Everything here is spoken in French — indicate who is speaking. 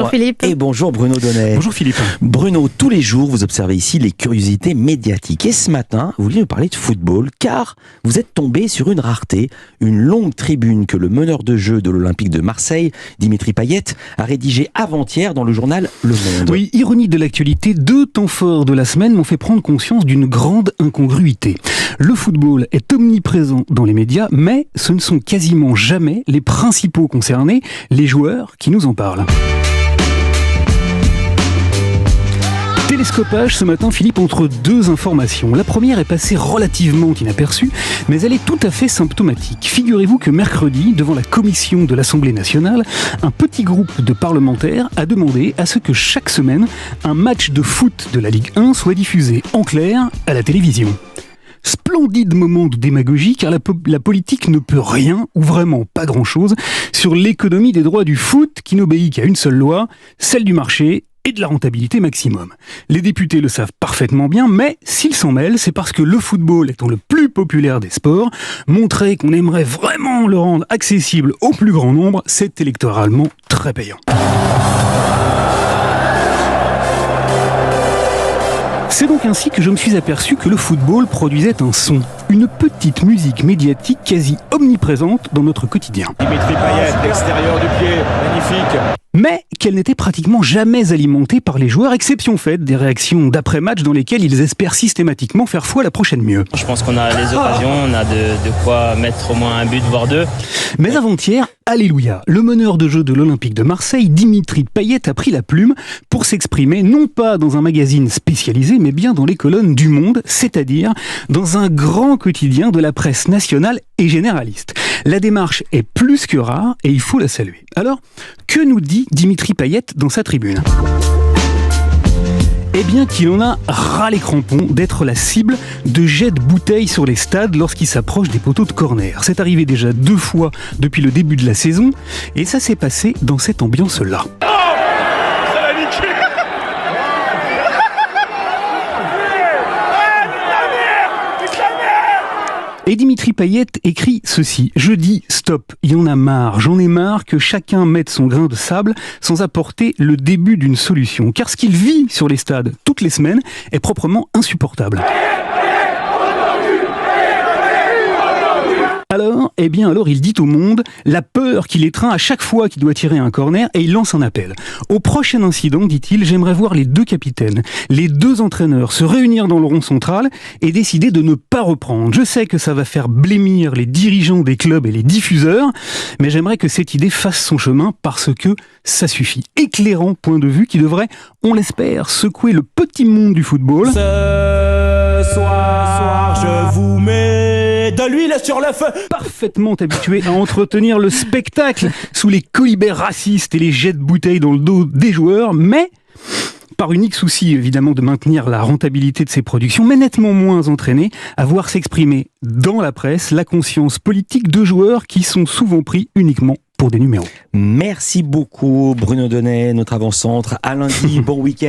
Speaker 1: Bonjour Philippe.
Speaker 2: Et bonjour Bruno Donnet.
Speaker 3: Bonjour Philippe.
Speaker 2: Bruno, tous les jours vous observez ici les curiosités médiatiques. Et ce matin, vous vouliez nous parler de football car vous êtes tombé sur une rareté, une longue tribune que le meneur de jeu de l'Olympique de Marseille, Dimitri Payet, a rédigée avant-hier dans le journal Le Monde.
Speaker 3: Oui, ironie de l'actualité, 2 temps forts de la semaine m'ont fait prendre conscience d'une grande incongruité. Le football est omniprésent dans les médias, mais ce ne sont quasiment jamais les principaux concernés, les joueurs qui nous en parlent. Télescopage ce matin, Philippe, entre 2 informations. La première est passée relativement inaperçue, mais elle est tout à fait symptomatique. Figurez-vous que mercredi, devant la commission de l'Assemblée nationale, un petit groupe de parlementaires a demandé à ce que chaque semaine, un match de foot de la Ligue 1 soit diffusé en clair à la télévision. Splendide moment de démagogie car la politique ne peut rien, ou vraiment pas grand-chose, sur l'économie des droits du foot qui n'obéit qu'à une seule loi, celle du marché et de la rentabilité maximum. Les députés le savent parfaitement bien, mais s'ils s'en mêlent, c'est parce que le football étant le plus populaire des sports, montrer qu'on aimerait vraiment le rendre accessible au plus grand nombre, c'est électoralement très payant. C'est donc ainsi que je me suis aperçu que le football produisait un son, une petite musique médiatique quasi omniprésente dans notre quotidien.
Speaker 4: Dimitri Payet, l'extérieur du pied, magnifique.
Speaker 3: Mais qu'elle n'était pratiquement jamais alimentée par les joueurs, exception faite des réactions d'après-match dans lesquelles ils espèrent systématiquement faire foi la prochaine mieux.
Speaker 5: Je pense qu'on a les occasions, on a de quoi mettre au moins un but, voire 2.
Speaker 3: Mais avant-hier, alléluia, le meneur de jeu de l'Olympique de Marseille, Dimitri Payet, a pris la plume pour s'exprimer non pas dans un magazine spécialisé, mais bien dans les colonnes du Monde, c'est-à-dire dans un grand quotidien de la presse nationale et généraliste. La démarche est plus que rare et il faut la saluer. Alors, que nous dit Dimitri Payet dans sa tribune ? Eh bien qu'il en a ras les crampons d'être la cible de jets de bouteilles sur les stades lorsqu'il s'approche des poteaux de corner. C'est arrivé déjà 2 fois depuis le début de la saison et ça s'est passé dans cette ambiance-là. Et Dimitri Payet écrit ceci: « Je dis stop, il y en a marre, j'en ai marre que chacun mette son grain de sable sans apporter le début d'une solution. Car ce qu'il vit sur les stades toutes les semaines est proprement insupportable. » Alors il dit au Monde la peur qu'il étreint à chaque fois qu'il doit tirer un corner et il lance un appel. Au prochain incident, dit-il, j'aimerais voir les 2 capitaines, les 2 entraîneurs se réunir dans le rond central et décider de ne pas reprendre. Je sais que ça va faire blêmir les dirigeants des clubs et les diffuseurs, mais j'aimerais que cette idée fasse son chemin parce que ça suffit. Éclairant point de vue qui devrait, on l'espère, secouer le petit monde du football.
Speaker 4: Ce soir, je vous mets de l'huile sur le feu.
Speaker 3: Parfaitement habitué à entretenir le spectacle sous les colibets racistes et les jets de bouteilles dans le dos des joueurs, mais par unique souci évidemment de maintenir la rentabilité de ses productions, mais nettement moins entraîné à voir s'exprimer dans la presse la conscience politique de joueurs qui sont souvent pris uniquement pour des numéros.
Speaker 2: Merci beaucoup Bruno Donnet, notre avant-centre. À lundi, bon week-end.